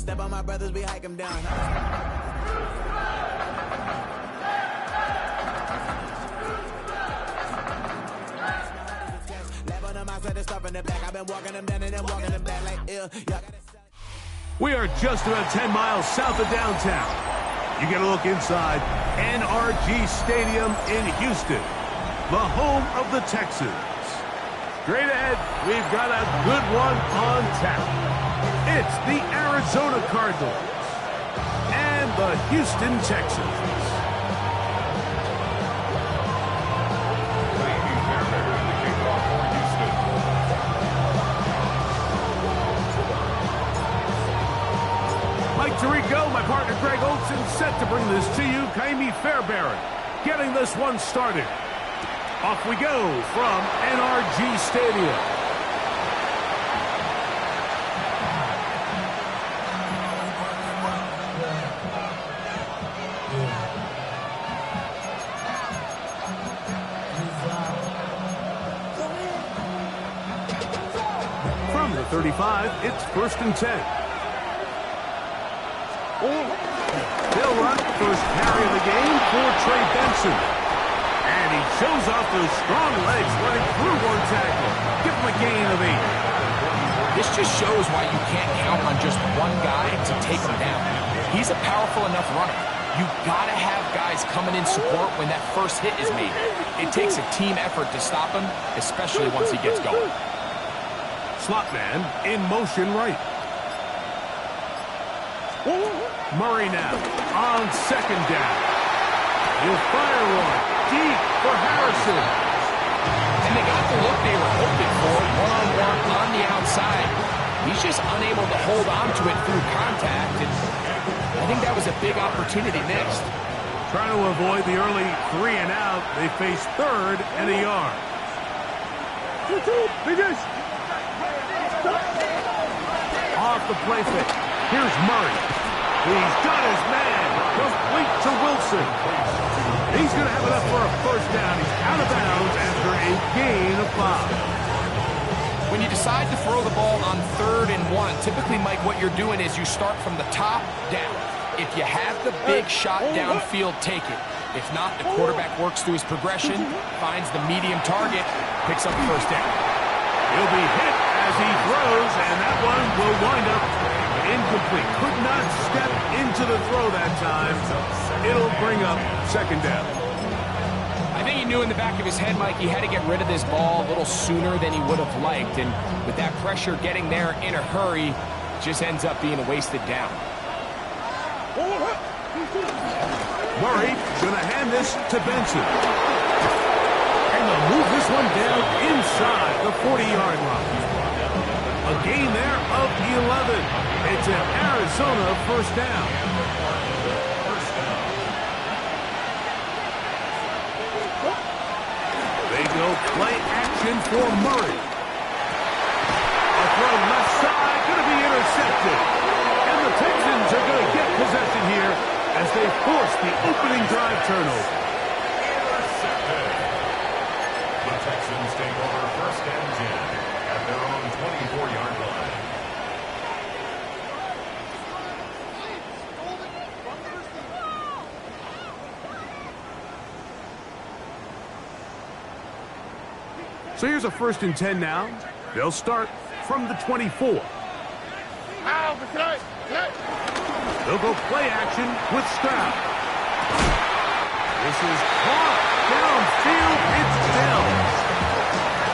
Step on my brothers, we hike them down. We are just about 10 miles south of downtown. You get a look inside NRG Stadium in Houston, the home of the Texans. Straight ahead, we've got a good one on tap. It's the Arizona Cardinals and the Houston Texans. Tarico, my partner Greg Olson, set to bring this to you. Kaimi Fairbairn getting this one started. Off we go from NRG Stadium. From the 35, it's 1st and 10. They'll run first carry of the game for Trey Benson. And he shows off those strong legs running through one tackle. Give him a gain of 8. This just shows why you can't count on just one guy to take him down. He's a powerful enough runner. You've got to have guys coming in support when that first hit is made. It takes a team effort to stop him, especially once he gets going. Slot man in motion right. Murray now on 2nd down. He'll fire one deep for Harrison. And they got the look they were hoping for, one-on-one on the outside. He's just unable to hold on to it through contact, and I think that was a big opportunity missed. Trying to avoid the early 3 and out, they face 3rd and a yard. Off the play fake. Here's Murray. He's got his man. Complete to Wilson. He's going to have enough for a 1st down. He's out of bounds after a gain of 5. When you decide to throw the ball on 3rd and 1, typically, Mike, what you're doing is you start from the top down. If you have the big shot downfield, take it. If not, the quarterback works through his progression, finds the medium target, picks up the 1st down. He'll be hit as he throws, and that one will wind up incomplete. Could not step into the throw that time. It'll bring up 2nd down. I think he knew in the back of his head, Mike, he had to get rid of this ball a little sooner than he would have liked. And with that pressure getting there in a hurry, just ends up being a wasted down. Murray going to hand this to Benson. And they'll move this one down inside the 40-yard line. A gain there of 11. It's an Arizona 1st down. They go play action for Murray. A throw left side, going to be intercepted. And the Texans are going to get possession here as they force the opening drive turnover. The Texans take over 1st and 10 at their own 24-yard line. So here's a 1st and 10 now. They'll start from the 24. They'll go play action with Stroud. This is caught downfield. It's Dell.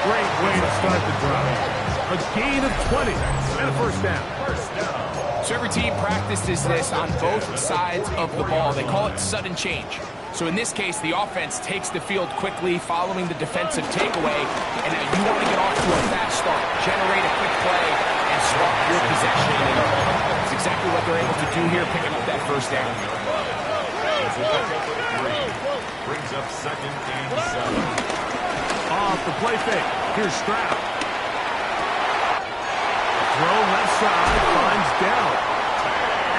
Great way to start the drive. A gain of 20 and a 1st down. So every team practices this on both sides of the ball. They call it sudden change. So in this case, the offense takes the field quickly following the defensive takeaway, and now you want to get off to a fast start, generate a quick play, and swap your possession. And that's exactly what they're able to do here, picking up that 1st down. Brings up 2nd and 7. Off the play fake. Here's Stroud. Throw left side, finds Dell.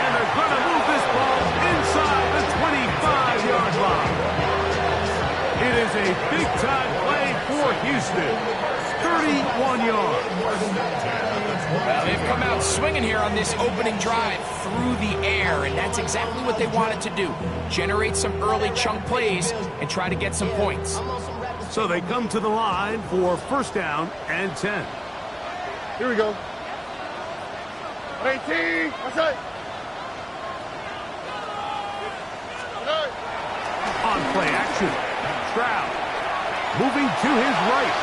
And they're going to move this ball inside the 25-yard line. It is a big-time play for Houston. 31 yards. Well, they've come out swinging here on this opening drive through the air, and that's exactly what they wanted to do. Generate some early chunk plays and try to get some points. So they come to the line for first down and 10. Here we go. 18. That's right. On play action, Stroud moving to his right.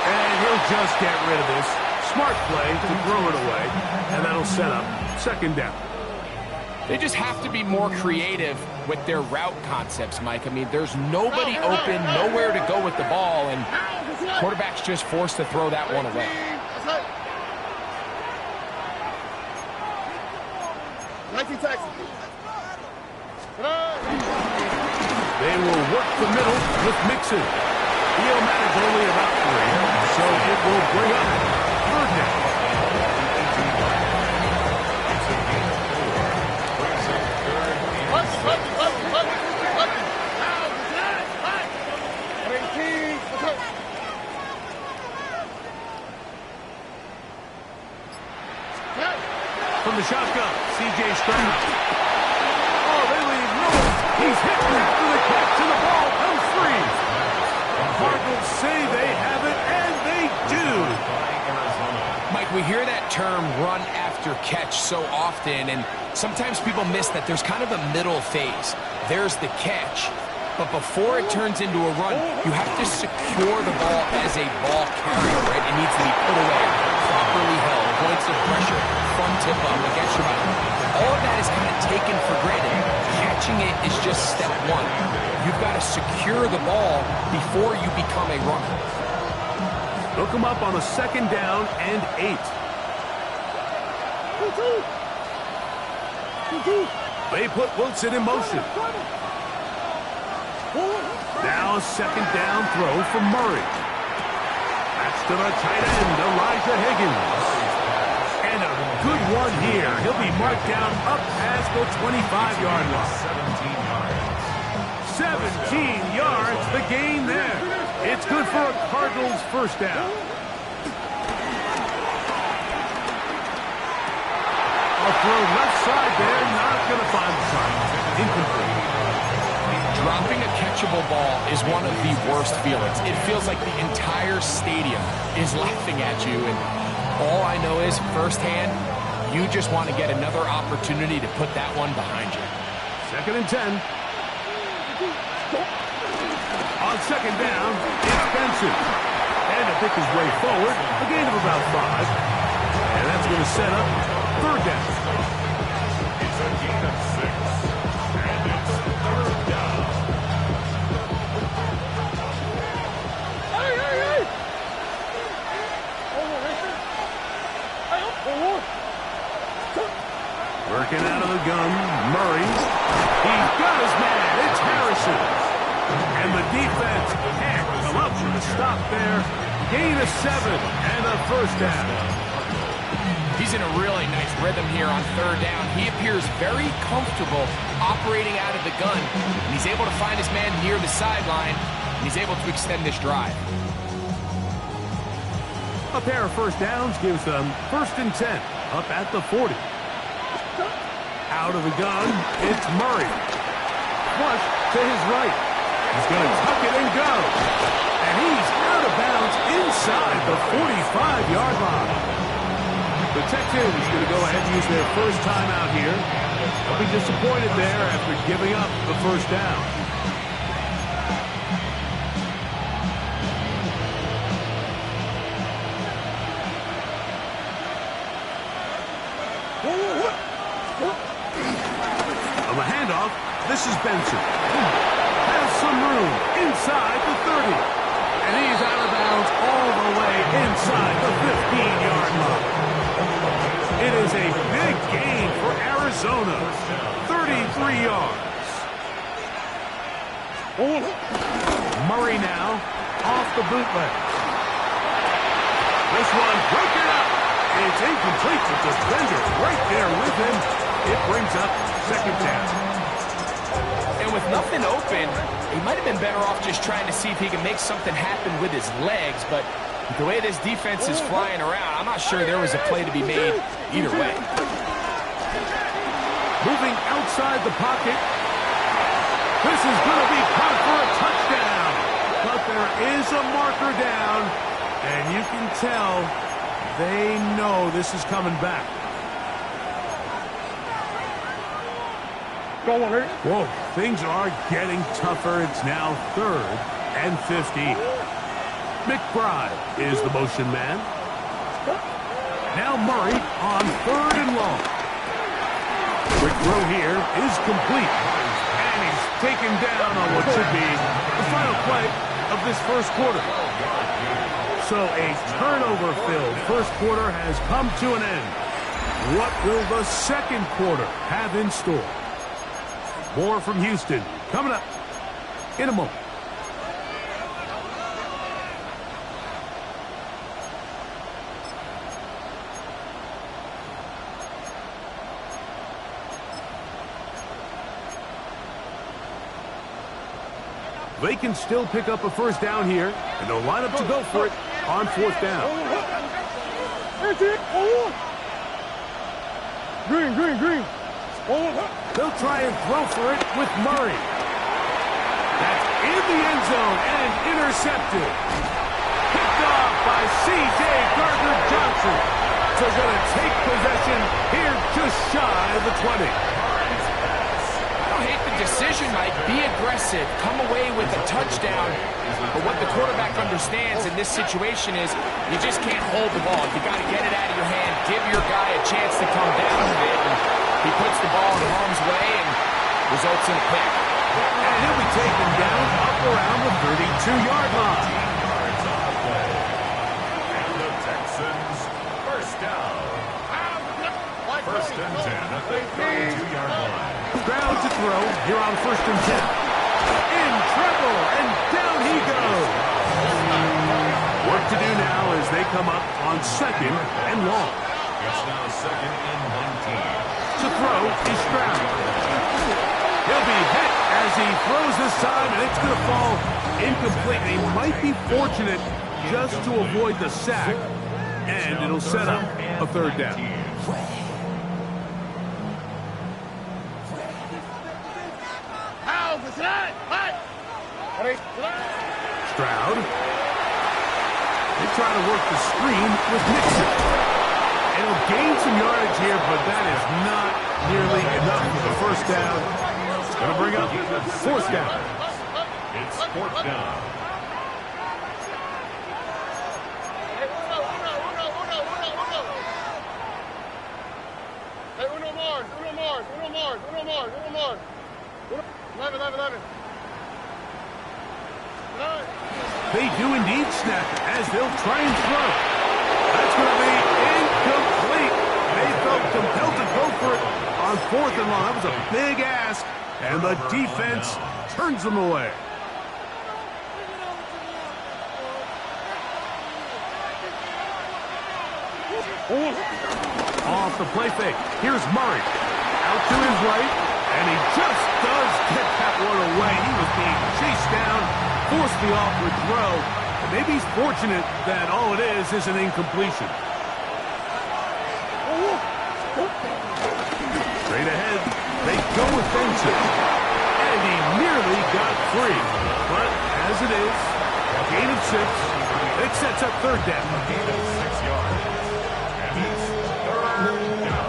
And he'll just get rid of this. Smart play to throw it away, and that'll set up second down. They just have to be more creative with their route concepts, Mike. I mean, there's nobody open, nowhere to go with the ball, and quarterback's just forced to throw that one away. 19 Texas. They will work the middle with Mixon. He'll manage only about 3, so it will bring up third down. From the shotgun, C.J. Stroud. Oh, they leave Miller. He's hit through the catch, and the ball comes free. The Cardinals say they have it, and they do. Mike, we hear that term run after catch so often, and sometimes people miss that there's kind of a middle phase. There's the catch, but before it turns into a run, you have to secure the ball as a ball carrier, right? It needs to be put away, properly held, points of pressure, front tip up against your body. All of that is kind of taken for granted. Catching it is just step one. You've got to secure the ball before you become a runner. They'll come up on a second down and 8. They put Wilson in motion. Now a second down throw from Murray. That's to the tight end, Elijah Higgins. And a good one here. He'll be marked down up past the 25-yard line. 17 yards, the gain there. It's good for a Cardinals first down. A throw left side there, not going to find the target. Incomplete. Dropping a catchable ball is one of the worst feelings. It feels like the entire stadium is laughing at you, and all I know is, firsthand, you just want to get another opportunity to put that one behind you. Second and 10. On second down, it's Benson. And to pick his way forward, a gain of about 5. And that's going to set up third down. It's a gain of 6. And it's third down. Working out of the gun, Murray. He's got his man. It's Harrison. And the defense can't come up with a stop there. Gain of 7 and a first down. He's in a really nice rhythm here on third down. He appears very comfortable operating out of the gun. And he's able to find his man near the sideline. And he's able to extend this drive. A pair of first downs gives them first and 10 up at the 40. Out of the gun, it's Murray. Flush to his right. He's going to tuck it and go. And he's out of bounds inside the 45-yard line. The Texans going to go ahead and use their first timeout here. They'll be disappointed there after giving up the first down. On the handoff, this is Benson. Has some room inside the 30. And he's out of bounds all the way inside the 15-yard line. It is a big gain for Arizona. 33 yards. Murray now off the bootleg. This one broken up. It's incomplete. The defender right there with him. It brings up second down. And with nothing open, he might have been better off just trying to see if he can make something happen with his legs, but The way this defense is flying around, I'm not sure there was a play to be made either way. Moving outside the pocket. This is going to be caught for a touchdown. But there is a marker down, and you can tell they know this is coming back. Go on, Whoa, things are getting tougher. It's now 3rd and 50. McBride is the motion man. Now Murray on 3rd and long. Quick throw here is complete. And he's taken down on what should be the final play of this first quarter. So a turnover-filled first quarter has come to an end. What will the second quarter have in store? More from Houston coming up in a moment. They can still pick up a first down here, and they'll line up to go for it on 4th down. Green. They'll try and throw for it with Murray. That's in the end zone and intercepted. Picked off by C.J. Gardner-Johnson. So going to take possession here just shy of the 20. I don't hate the decision, Mike. Be aggressive. Come away with a touchdown. But what the quarterback understands in this situation is you just can't hold the ball. You got to get it out of your hand. Give your guy a chance to come down with it. And he puts the ball in harm's way and results in a pick. And he'll be taken down up around the 32-yard line. And the Texans, first down. First and 10 at the 32-yard line. Ground to throw here on 1st and 10. In trouble, and down he goes. Work to do now as they come up on 2nd and long. It's now 2nd and 19. To throw is Stroud. He'll be hit as he throws this time, and it's going to fall incomplete. He might be fortunate just to avoid the sack, and it'll set up a 3rd down. Stroud. They try to work the screen with Nixon. And he'll gain some yardage here, but that is not nearly enough for the first down. It's going to bring up 4th down. It's 4th down. Hey, uno more. 11. They do indeed snap as they'll try and throw. That's going to be incomplete. They felt compelled to go for it on 4th and long. That was a big ask, and the defense turns them away. Off the play fake. Here's Murray. Out to his right, and he just does get that one away. He was being chased down, forced the awkward throw, and maybe he's fortunate that all it is an incompletion. Straight ahead, they go with Benson, and he nearly got free. But as it is, a gain of 6, it sets up 3rd down. A gain of 6 yards, and it's 3rd down.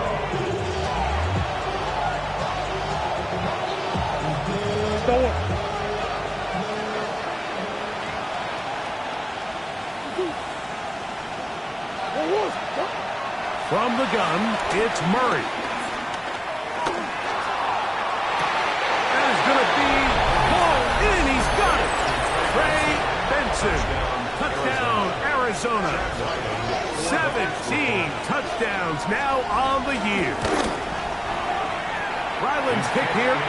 From the gun, it's Murray. That is going to be hauled in. He's got it. Trey Benson. Touchdown, Arizona. 17 touchdowns now on the year. Ryland's kick here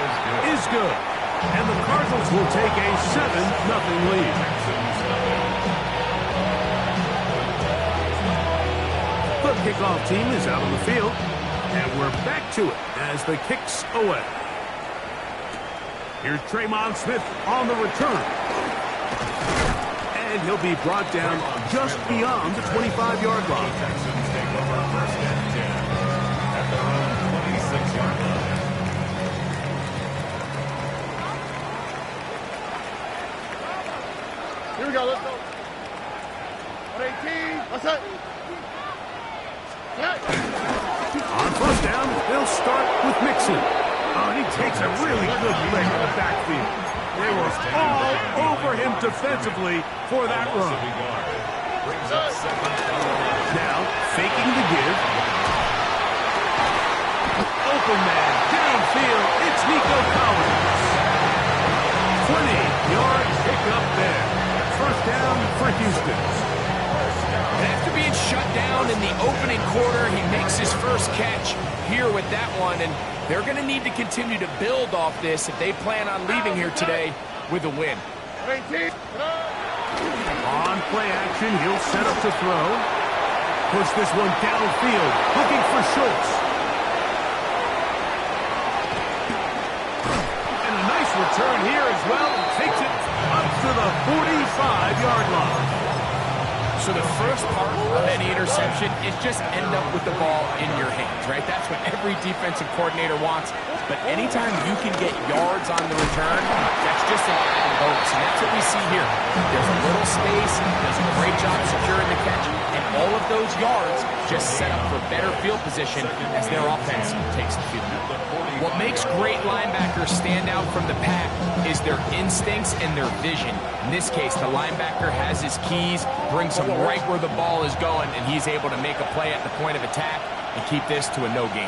is good. And the Cardinals will take a 7-0 lead. The kickoff team is out on the field, and we're back to it as the kick's away. Here's Tremon Smith on the return. and he'll be brought down just beyond the 25-yard line. Texans take over first and 10 at their own 26-yard line. Here we go, let's go. 118, that's it. On first down, they'll start with Mixon. Oh, and he takes a really good lick in the backfield. They were all over him defensively for that run. Now, faking the give. Open man, downfield, it's Nico Collins. 20-yard pickup there. First down for Houston. After being shut down in the opening quarter, he makes his first catch here with that one, and they're going to need to continue to build off this if they plan on leaving here today with a win. 18. On play action, he'll set up to throw. Push this one downfield, looking for Schultz. And a nice return here as well. Takes it up to the 45-yard line. So the first part of any interception is just end up with the ball in your hands, right? That's what every defensive coordinator wants. But anytime you can get yards on the return, that's just an added bonus. And that's what we see here. There's a little space, does a great job securing the catch, and all of those yards just set up for better field position as their offense takes the field. What makes great linebackers stand out from the pack is their instincts and their vision. In this case, the linebacker has his keys, brings him right where the ball is going, and he's able to make a play at the point of attack and keep this to a no gain.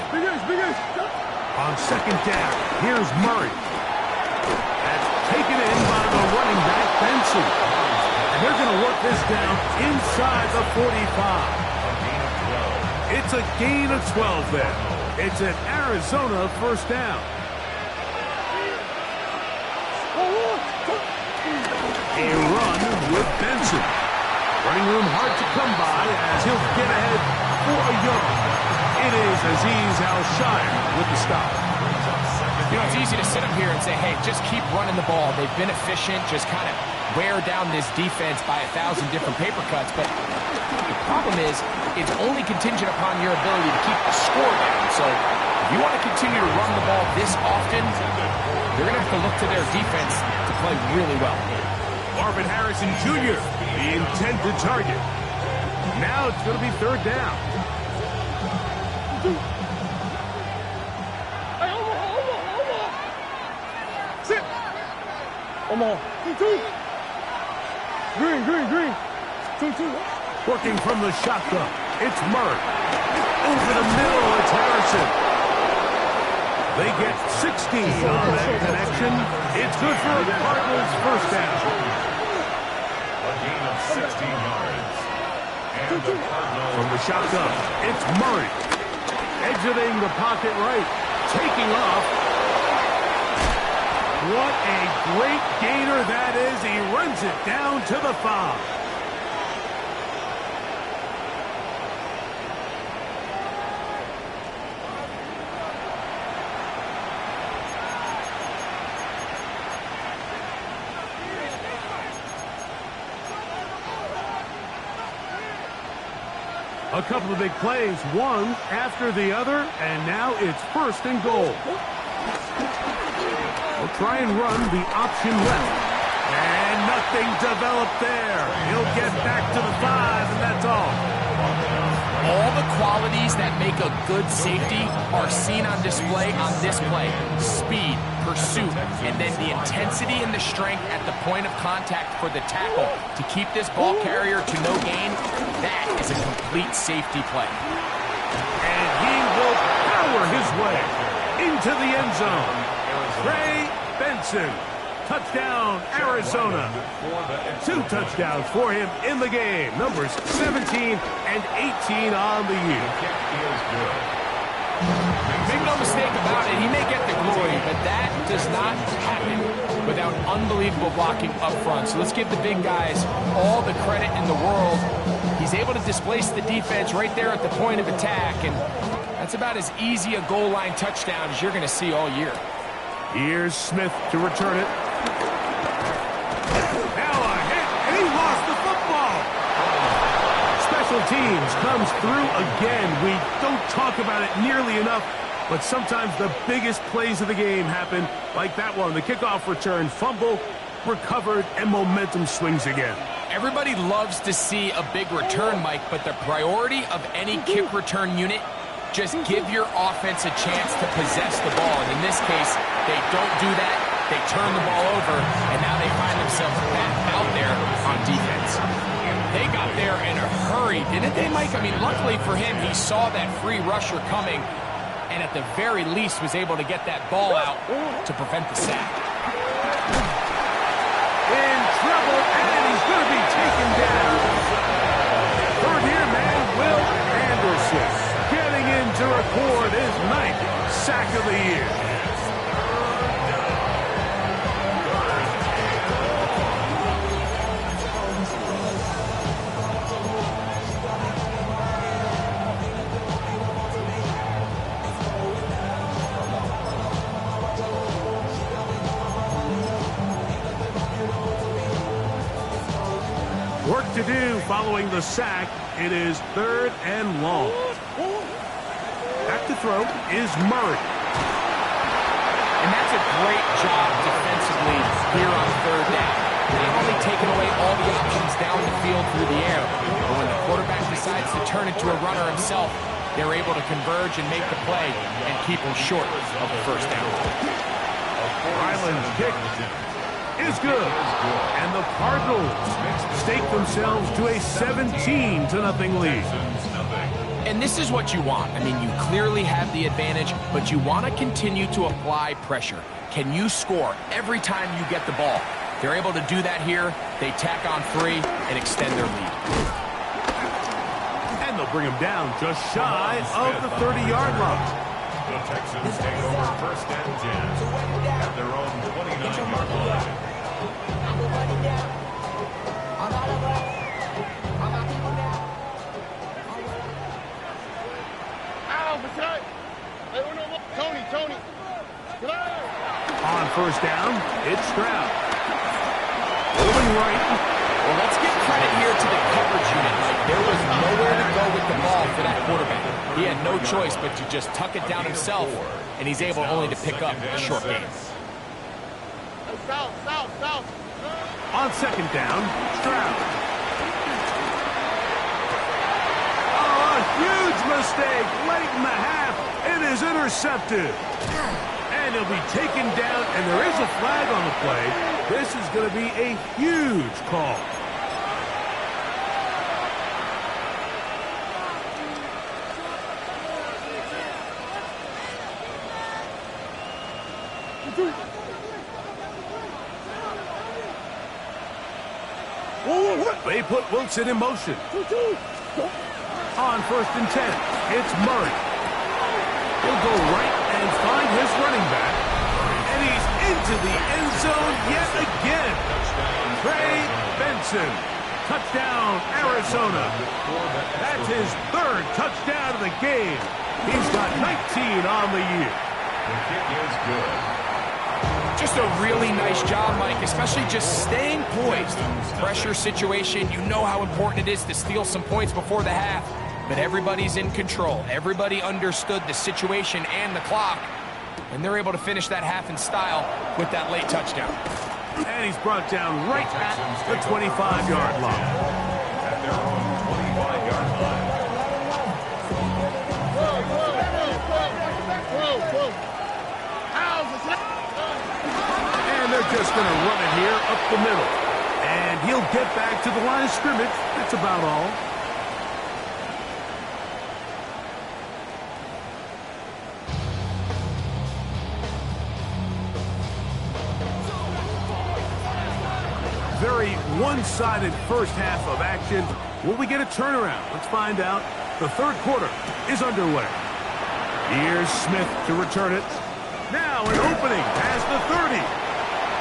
On second down, here's Murray. That's taken in by the running back, Benson. And they're going to work this down inside the 45. It's a gain of 12 there. It's an Arizona first down. A run with Benson. Running room hard to come by as he'll get ahead for a yard. It is Azeez Al-Shire with the stop. You know, it's easy to sit up here and say, hey, just keep running the ball. They've been efficient, just kind of wear down this defense by 1,000 different paper cuts. But the problem is, it's only contingent upon your ability to keep the score down. So if you want to continue to run the ball this often, you're going to have to look to their defense to play really well. Marvin Harrison Jr., the intended target. Now it's going to be third down. Sit. Omaha. 2. Green. 2. Working from the shotgun, it's Murray. Over the middle, it's Harrison. They get 16 on that connection. It's good for the Cardinals' first down. A gain of 16 yards. And the Cardinals From the shotgun, it's Murray. Exiting the pocket right. Taking off. What a great gainer that is. He runs it down to the 5. A couple of big plays, one after the other, and now it's first and goal. We'll try and run the option left. And nothing developed there. He'll get back to the 5, and that's all. All the qualities that make a good safety are seen on display on this play. Speed, pursuit, and then the intensity and the strength at the point of contact for the tackle to keep this ball carrier to no gain. That is a complete safety play. And he will power his way into the end zone. Trey Benson. Touchdown, Arizona. 2 touchdowns for him in the game. Numbers 17 and 18 on the year. Make no mistake about it, he may get the glory, but that does not happen without unbelievable blocking up front. So let's give the big guys all the credit in the world. He's able to displace the defense right there at the point of attack, and that's about as easy a goal line touchdown as you're going to see all year. Here's Smith to return it. Now a hit, and he lost the Special teams comes through again. We don't talk about it nearly enough, but sometimes the biggest plays of the game happen like that one. The kickoff return, fumble, recovered, and momentum swings again. Everybody loves to see a big return, Mike, but the priority of any kick return unit, just give your offense a chance to possess the ball. And in this case, they don't do that. They turn the ball over, and now they find themselves back out there on defense. They got there in a hurry, didn't they, Mike? I mean, luckily for him, he saw that free rusher coming, and at the very least was able to get that ball out to prevent the sack. In trouble, and he's going to be taken down. Third here, man, Will Anderson getting in to record his 9th sack of the year. Work to do following the sack. It is 3rd and long. Back to throw is Murray. And that's a great job defensively here on 3rd down. Not only taking away all the options down the field through the air, but when the quarterback decides to turn into a runner himself, they're able to converge and make the play and keep him short of the 1st down. Ryland's kick is good. And the Cardinals stake themselves to a 17-0 lead. And this is what you want. I mean, you clearly have the advantage, but you want to continue to apply pressure. Can you score every time you get the ball? They're able to do that here. They tack on 3 and extend their lead. And they'll bring him down just shy of the 30-yard line. The Texans take over 1st and 10 at their own 29-yard line. Tony. On 1st down, it's Stroud. Moving right. Well, let's give credit here to the coverage unit. There was nowhere to go with the ball for that quarterback. He had no choice but to just tuck it down himself, and he's able only to pick up a short gain. South. On 2nd down, Stroud. Oh, a huge mistake late in the half. It is intercepted. And he'll be taken down, and there is a flag on the play. This is going to be a huge call. They put Wilson in motion. On 1st and 10, it's Murray. He'll go right and find his running back. And he's into the end zone yet again. Trey Benson. Touchdown, Arizona. That's his 3rd touchdown of the game. He's got 19 on the year. The kick is good. Just a really nice job, Mike, especially just staying poised. Pressure situation, you know how important it is to steal some points before the half. But everybody's in control. Everybody understood the situation and the clock. And they're able to finish that half in style with that late touchdown. And he's brought down right at the 25-yard line. At their own 25-yard line. And they're just going to run it here up the middle. And he'll get back to the line of scrimmage. That's about all. Very one-sided 1st half of action. Will we get a turnaround? Let's find out. The 3rd quarter is underway. Here's Smith to return it. Now an opening past the 30.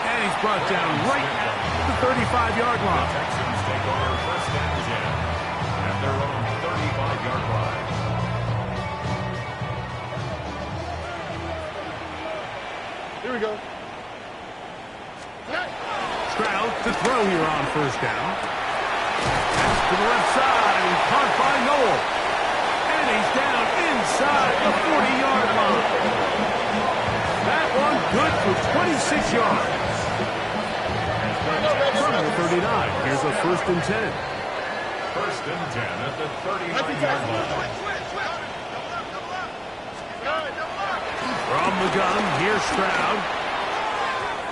And he's brought down right at the 35-yard line. The Texans take over 1st and 10 at their own 35-yard line. Here we go. Stroud to throw here on 1st down. That's to the left side, caught by Noel. And he's down inside the 40-yard line. That one good for 26 yards. From the 39, here's a 1st and 10. 1st and 10 at the 39-yard line. From the gun, here's Stroud.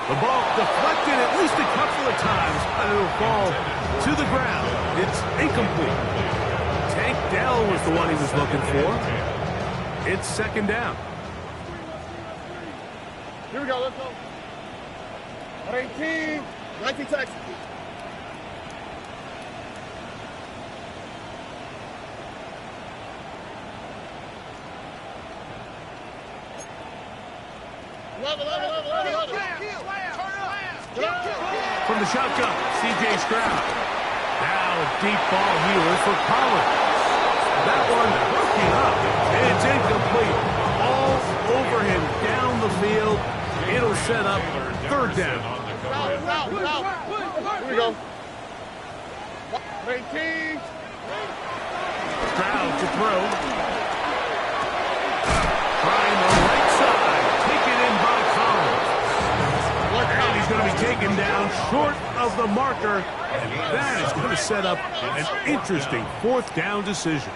The ball deflected at least a couple of times, but it'll fall to the ground. It's incomplete. Tank Dell was the one he was looking for. It's 2nd down. Here we go, let's go. 18, 19 Texas. Level. From the shotgun, C.J. Stroud. Now a deep ball here for Collins. That one looking up. It's incomplete. All over him down the field. It'll set up 3rd down. Here we go. 18. Stroud to throw. Trying the right side. Taken in by Collins. And he's going to be taken down short of the marker. And that is going to set up an interesting 4th down decision.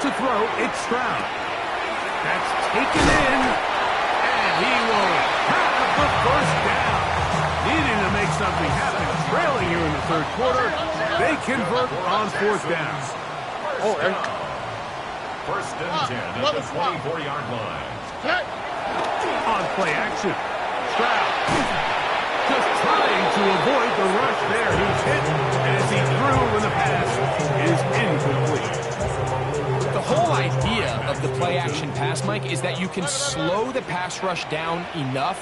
To throw, it's Stroud. That's taken in. And he will have the 1st down. Needing to make something happen. Trailing here in the 3rd quarter. They convert on 4th down. Oh, 1st and 10 at the 24-yard line. On play action. Stroud just trying to avoid the rush there. He's hit as he threw when the pass is incomplete. The whole idea of the play action pass, Mike, is that you can slow the pass rush down enough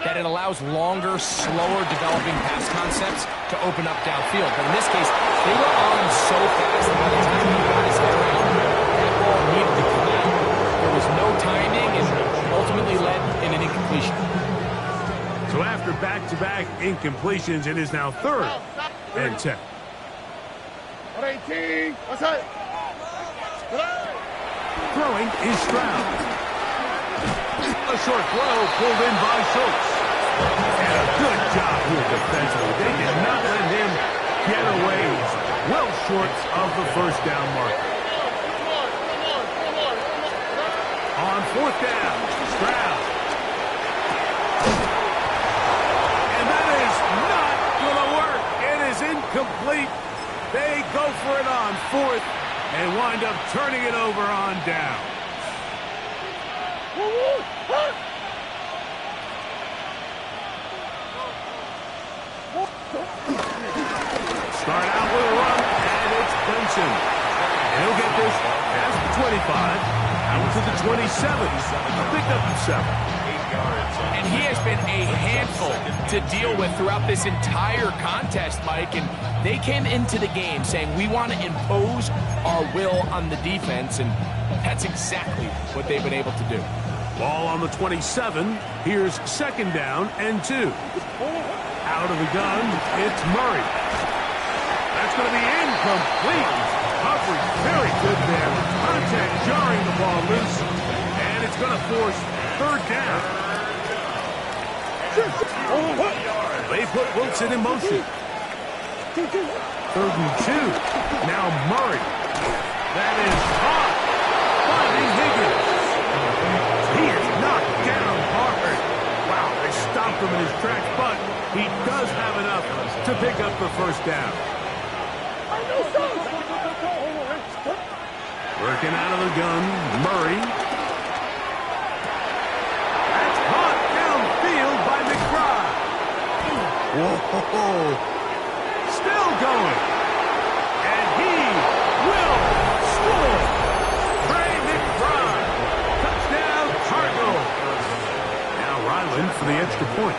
that it allows longer, slower developing pass concepts to open up downfield. But in this case, they were on so fast that by the time the guys got around, that ball needed to come out. There was no timing and ultimately led in an incompletion. So after back-to-back incompletions, it is now 3rd and 10. 18. What's that? Throwing is Stroud. A short throw pulled in by Schultz. And a good job here defensively. They did not let him get away well short of the 1st down mark. On 4th down, Stroud. And that is not going to work. It is incomplete. They go for it on 4th and wind up turning it over on down. Start out with a run, and it's Benson. And he'll get this past the 25, out to the 27. A pickup of 7. 8 yards. And he has been a handful to deal with throughout this entire contest, Mike. And they came into the game saying, we want to impose our will on the defense. And that's exactly what they've been able to do. Ball on the 27. Here's 2nd down and 2. Out of the gun, it's Murray. That's going to be incomplete. Coverage very good there. Contact jarring the ball loose. And it's going to force 3rd down. They put Wilson in motion. 3rd and 2. Now Murray. That is hot. Finding Higgins. He is knocked down hard. Wow, they stopped him in his tracks, but he does have enough to pick up the 1st down. Working out of the gun, Murray. That's caught downfield by McBride. Whoa. Still going. And he will score. Trey McBride. Touchdown, Cardinals. Now Ryland for the extra point.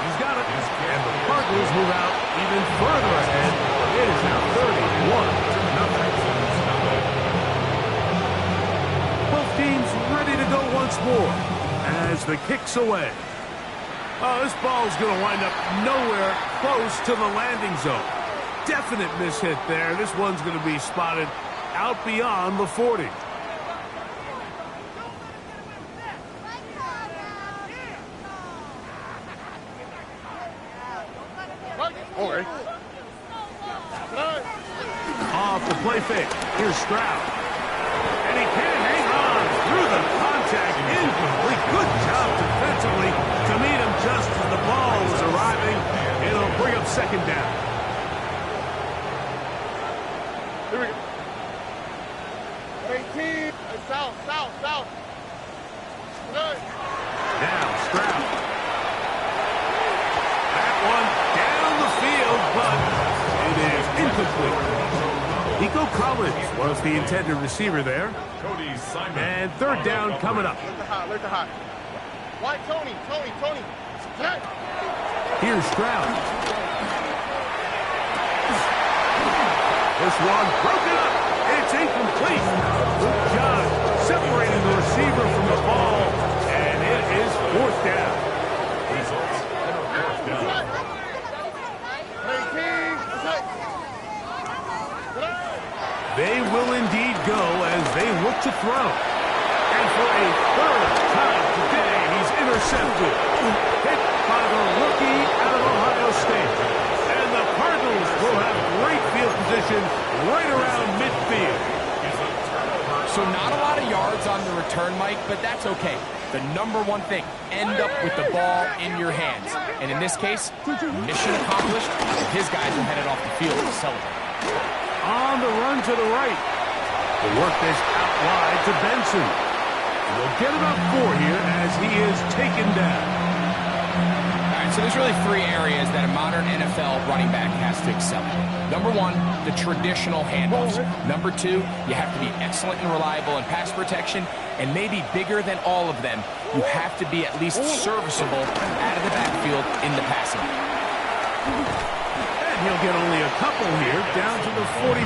He's got it. And the Cardinals move out even further ahead. It is now 31-0. Both teams ready to go once more as the kick's away. Oh, this ball is going to wind up nowhere close to the landing zone. Definite mishit there. This one's going to be spotted out beyond the 40. Okay. Off the play fake. Here's Stroud. And he can't hang on through the contact. Incomplete. Good job defensively to meet him just as the ball was arriving. It'll bring up second down. Here we go. 18. South. Good. Now Stroud. That one down the field, but it is incomplete. Nico Collins was the intended receiver there. Cody Simon. And third down coming up. Let the hot. White, Tony. Good. Here's Stroud. This one broken up. It's incomplete. Good job separating the receiver from the ball. And it is fourth down. Results. Fourth down. 18. They will indeed go as they look to throw. And for a third time today, he's intercepted. Hit by the rookie out of Ohio State. And the Cardinals will have great field position right around midfield. So not a lot of yards on the return, Mike, but that's okay. The number one thing, end up with the ball in your hands. And in this case, mission accomplished. His guys are headed off the field to celebrate. On the run to the right. The work this out wide to Benson. And we'll get about 4 here as he is taken down. All right, so there's really 3 areas that a modern NFL running back has to excel in. Number 1, the traditional handoffs. Number 2, you have to be excellent and reliable in pass protection. And maybe bigger than all of them, you have to be at least serviceable out of the backfield in the passing game. He'll get only a couple here, down to the 44.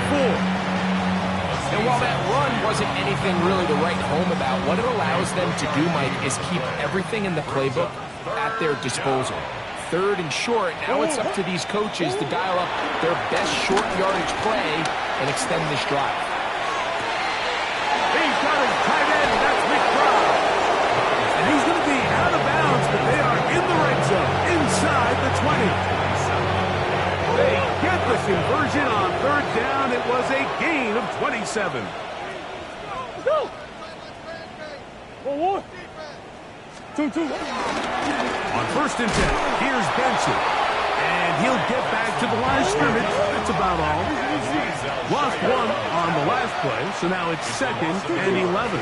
And while that run wasn't anything really to write home about, what it allows them to do, Mike, is keep everything in the playbook at their disposal. Third and short, now it's up to these coaches to dial up their best short yardage play and extend this drive. He's got his tight end, that's McBride. And he's going to be out of bounds, but they are in the red zone, inside the 20. They get the conversion on third down. It was a gain of 27. Let's go. 1-1. 2-2. On first and 10, here's Benson. And he'll get back to the line of scrimmage. That's about all. Lost 1 on the last play, so now it's second and 11.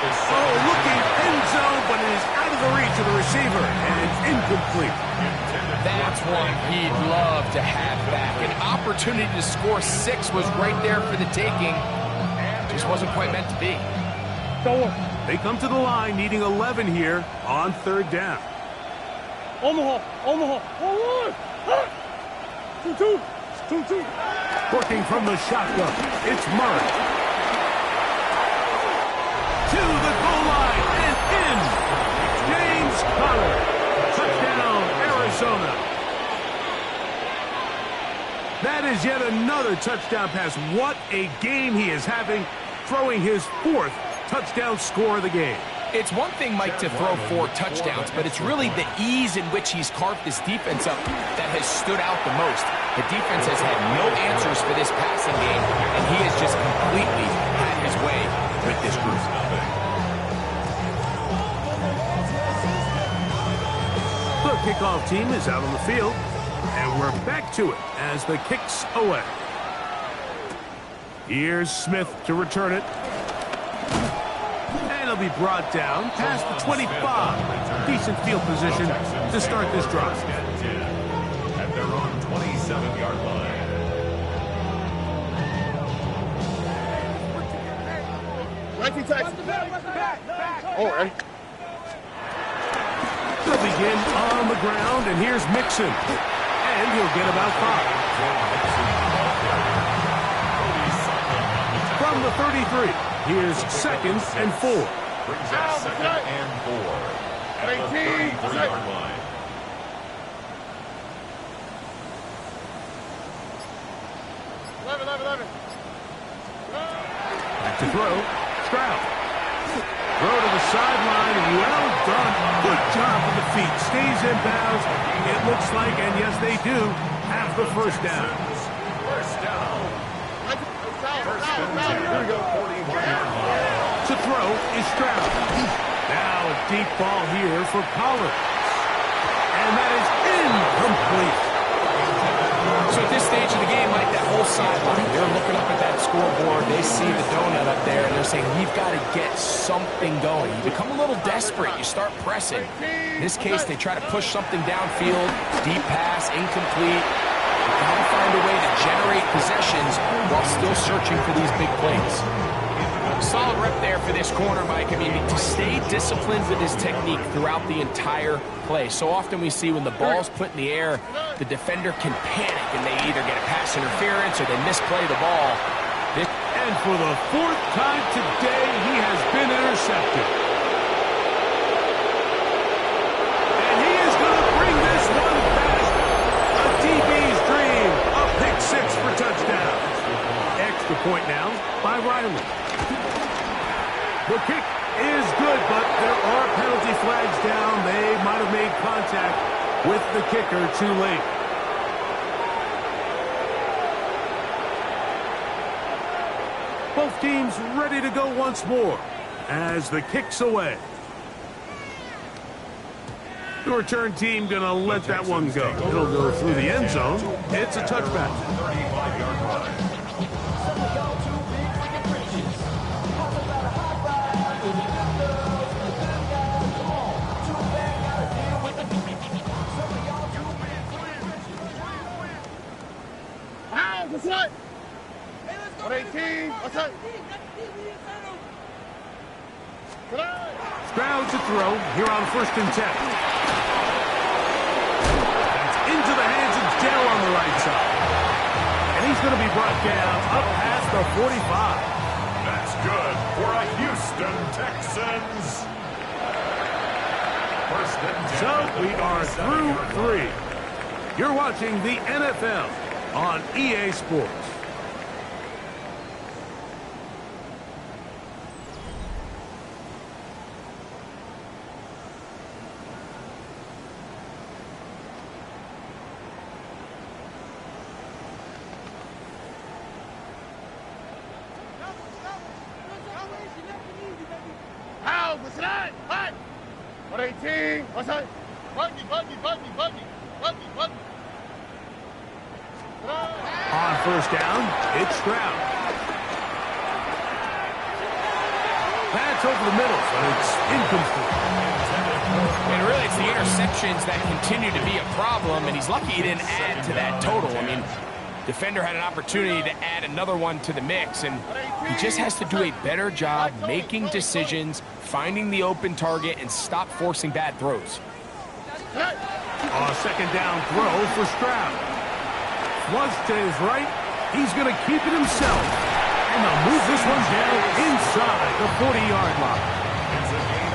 Oh, looking end zone, but it is out of the reach of the receiver, and it's incomplete. That's one he'd love to have back. An opportunity to score 6 was right there for the taking. Just wasn't quite meant to be. They come to the line needing 11 here on third down. Omaha. 2-2. Working from the shotgun, it's Murray. To the goal line and in. James Conner. Touchdown, Arizona. That is yet another touchdown pass. What a game he is having, throwing his 4th touchdown score of the game. It's one thing, Mike, to throw 4 touchdowns, but it's really the ease in which he's carved this defense up that has stood out the most. The defense has had no answers for this passing game, and he has just completely had his way with this group. The kickoff team is out on the field, and we're back to it as the kick's away. Here's Smith to return it. And it'll be brought down past the 25. Decent field position to start this drive. At their own 27-yard line. All right. They'll begin on the ground, and here's Mixon. And he'll get about 5. From the 33, here's second and 4. Brings up second and 4. at the 34-yard line. Back to throw. Stroud. Throw to the sideline. Well done. Good job with the feet. Stays in bounds. It looks like, and yes, they do, have the first down. First down. First and 10 at the 41-yard line. To throw is Stroud. Now a deep ball here for Pollard. And that is incomplete. So at this stage of the game, Mike, that whole sideline, they're looking up at that scoreboard. They see the donut up there, and they're saying, we've got to get something going. You become a little desperate. You start pressing. In this case, they try to push something downfield. Deep pass, incomplete. You've got to find a way to generate possessions while still searching for these big plays. Solid rep there for this corner, Mike. I mean, to stay disciplined with his technique throughout the entire play. So often we see when the ball's put in the air, the defender can panic and they either get a pass interference or they misplay the ball. And for the fourth time today, he has been intercepted. And he is going to bring this one past a DB's dream. A pick six for touchdown. Extra point now by Riley. The kick is good, but there are penalty flags down. They might have made contact with the kicker too late. Both teams ready to go once more as the kick's away. The return team going to let that one go. It'll go through the end zone. It's a touchback. 35-yard line. What's that? 118. What's that? Stroud to throw here on 1st and 10. That's into the hands of Dell on the right side. And he's going to be brought down up past the 45. That's good for a Houston Texans. First and 10. So we are through 3. You're watching the NFL on EA Sports. How? What's that? What? 118. What's that? Buggy. On 1st down, it's Stroud. That's over the middle, but it's incomplete. And really, it's the interceptions that continue to be a problem, and he's lucky he didn't add to that total. I mean, defender had an opportunity to add another one to the mix, and he just has to do a better job making decisions, finding the open target, and stop forcing bad throws. On a 2nd down throw for Stroud. Flush to his right. He's going to keep it himself. And they'll move this one down inside the 40-yard line.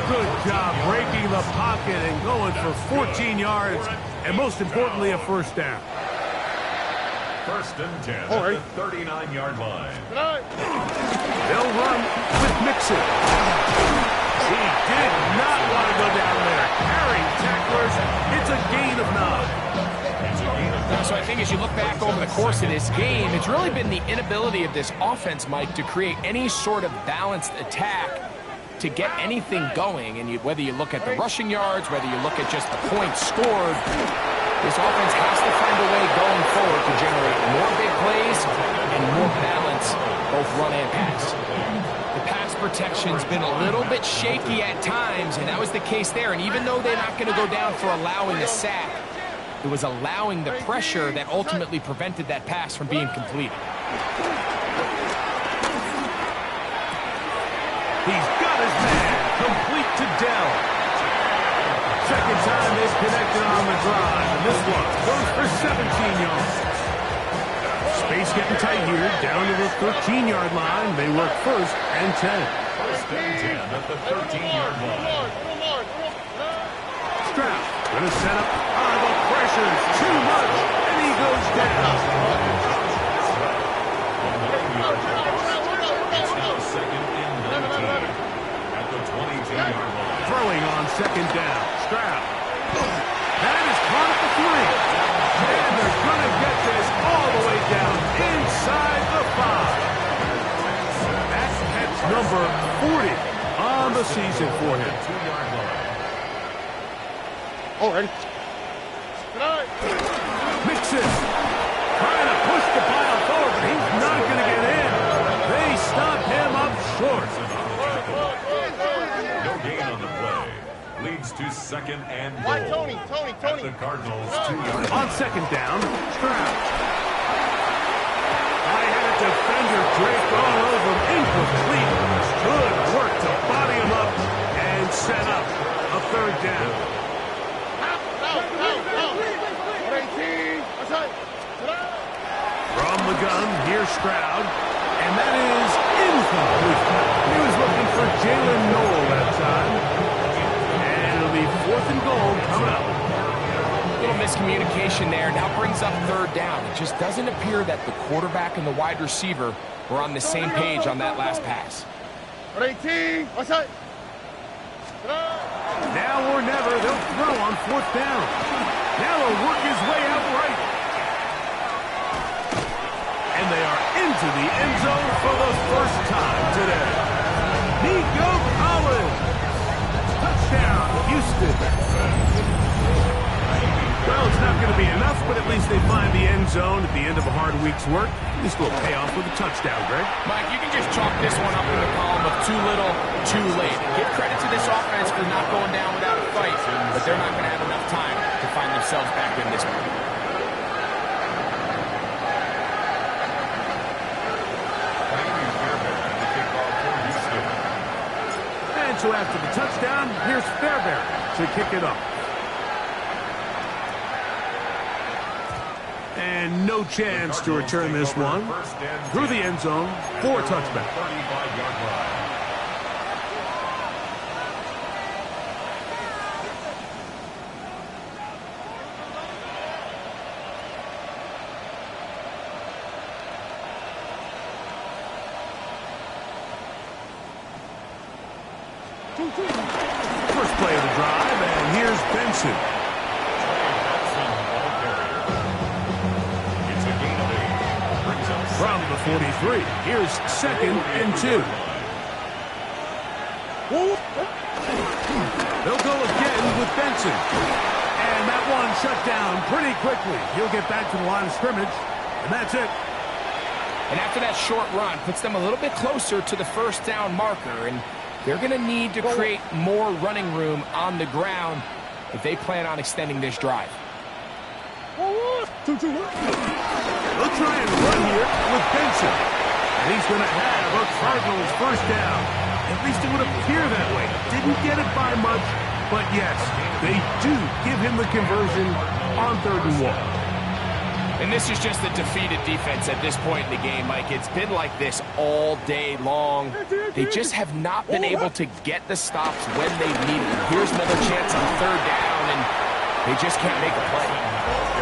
Good job breaking the pocket and going for 14 yards. And most importantly, a 1st down. First and 10 at the 39-yard line. They'll run with Mixon. He did not want to go down there. Carrying tacklers. It's a gain of 9. So I think as you look back over the course of this game, it's really been the inability of this offense, Mike, to create any sort of balanced attack to get anything going. And whether you look at the rushing yards, whether you look at just the points scored, this offense has to find a way going forward to generate more big plays and more balance, both run and pass. The pass protection's been a little bit shaky at times, and that was the case there. And even though they're not going to go down for allowing a sack, it was allowing the pressure that ultimately prevented that pass from being completed. He's got his man complete to Dell. Second time they've connected on the drive, and this one goes for 17 yards. Space getting tight here, down to the 13-yard line. They work 1st and 10. First and 10 at the 13-yard line. Gonna set up. The pressure's too much, and he goes down. It's now second and 19 at the 22-yard line. Throwing on second down. Stroud. That is caught at the 3. And they're going to get this all the way down inside the 5. That's catch number 40 on the season for him. 2-yard line. Oh, ready? Mixes. Trying to push the pile forward, but he's not going to get in. They stop him up short. No gain on the play. Leads to second and goal. Why, Tony? At the Cardinals' 2-yard On line. second down, Stroud. I had a defender draped all over him. Incomplete. Good work to body him up and set up a third down. From the gun, here's Stroud. And that is incomplete. He was looking for Jalen Noel that time. And it'll be 4th and goal coming up. Little miscommunication there. Now brings up third down. It just doesn't appear that the quarterback and the wide receiver were on the same page on that last pass. Now or never, they'll throw on 4th down. Now he'll work his way out right. And they are into the end zone for the first time today. Nico Collins. Touchdown, Houston. Well, it's not going to be enough, but at least they find the end zone at the end of a hard week's work. This will pay off with a touchdown, Greg. Mike, you can just chalk this one up in the column of too little, too late. Give credit to this offense for not going down without a fight, but they're not going to have enough time to find themselves back in this one. And so after the touchdown, here's Fairbairn to kick it off. And no chance to return this one. Through the end zone for a touchback. 35-yard line. First play of the drive, and here's Benson. From the 43, here's second and 2. They'll go again with Benson. And that one shut down pretty quickly. He'll get back to the line of scrimmage, and that's it. And after that short run, puts them a little bit closer to the first down marker, and they're going to need to create more running room on the ground if they plan on extending this drive. They'll try and run here with Benson. And he's going to have a Cardinals first down. At least it would appear that way. Didn't get it by much, but yes, they do give him the conversion on 3rd and 1. And this is just a defeated defense at this point in the game, Mike. It's been like this all day long. They just have not been able to get the stops when they need them. Here's another chance on 3rd down, and they just can't make a play.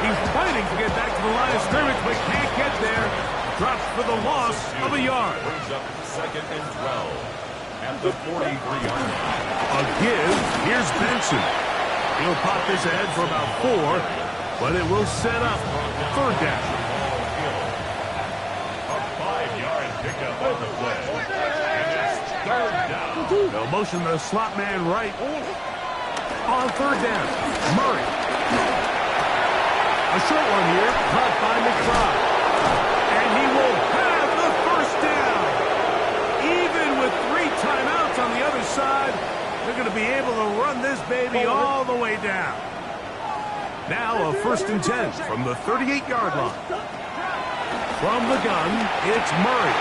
He's fighting to get back to the line of scrimmage, but can't get there. Drops for the loss of a yard. Brings up second and 12 at the 43-yard line. A give. Here's Benson. He'll pop this ahead for about 4, but it will set up 3rd down. A 5-yard pickup on the play. And it's 3rd down. They'll motion the slot man right on 3rd down. Murray. A short one here, caught by McBride. And he will have the first down. Even with 3 timeouts on the other side, they're going to be able to run this baby all the way down. Now a 1st and 10 from the 38-yard line. From the gun, it's Murray.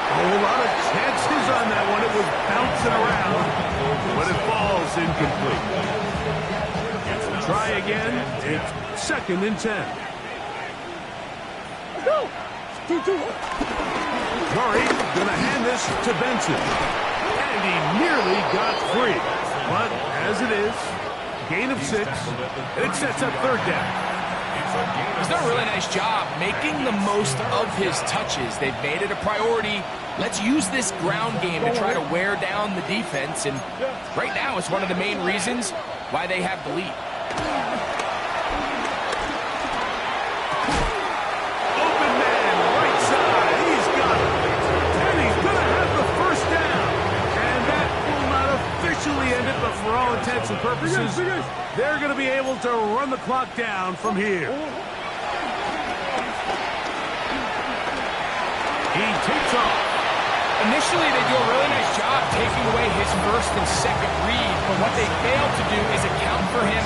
A whole lot of chances on that one. It was bouncing around, but it falls incomplete. Try again. It's 2nd and 10. Murray going to hand this to Benson. And he nearly got free. But as it is, gain of 6, and it sets up third down. He's done a really nice job making the most of his touches. They've made it a priority. Let's use this ground game to try to wear down the defense, and right now it's one of the main reasons why they have the lead. Open man, right side, he's got it. And he's going to have the first down. And that will not officially end it, but for all intents and purposes, they're going to be able to run the clock down from here. He takes off. Initially, they do a really nice job taking away his first and second read, but what they fail to do is account for him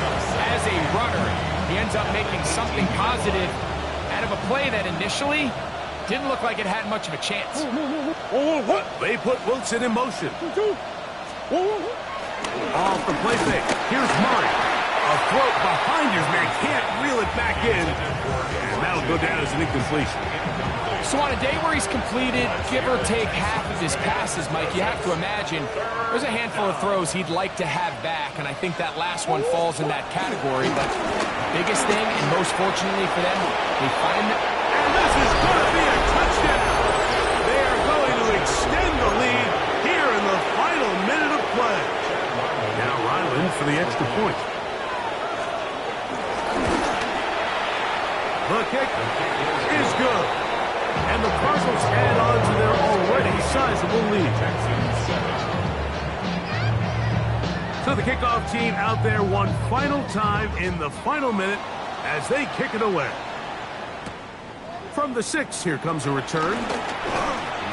as a runner. He ends up making something positive out of a play that initially didn't look like it had much of a chance. They put Wilson in motion. Off the play fake. Here's Murray. A throw behind his man. Can't reel it back in. And that'll go down as an incompletion. So on a day where he's completed, give or take half of his passes, Mike, you have to imagine there's a handful of throws he'd like to have back, and I think that last one falls in that category. But biggest thing, and most fortunately for them, they find it. And this is going to be a touchdown. They are going to extend the lead here in the final minute of play. Now Ryland for the extra point. The kick is good. And the Cardinals add on to their already sizable lead. So the kickoff team out there one final time in the final minute as they kick it away. From the 6, here comes a return.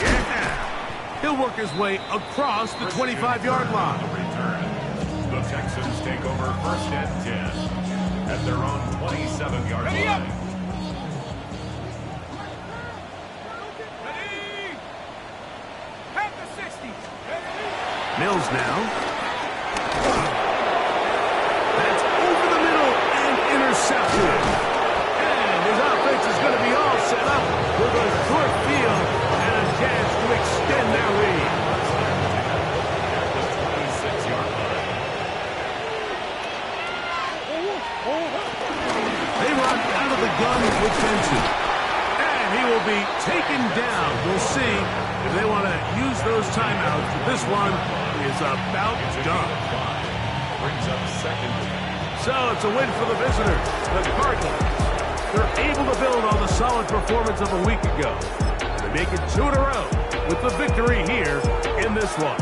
Yeah! He'll work his way across the 25-yard line. The Texans take over first and 10 at their own 27-yard line. Mills now. That's over the middle and intercepted. And his offense is going to be all set up with a short field and a chance to extend their lead. At the 26-yard line. They run out of the gun with Benson. And he will be taken down. We'll see if they want to use those timeouts. This one is about done. Brings up second. So it's a win for the visitors. The Cardinals, they're able to build on the solid performance of a week ago. They make it 2 in a row with the victory here in this one.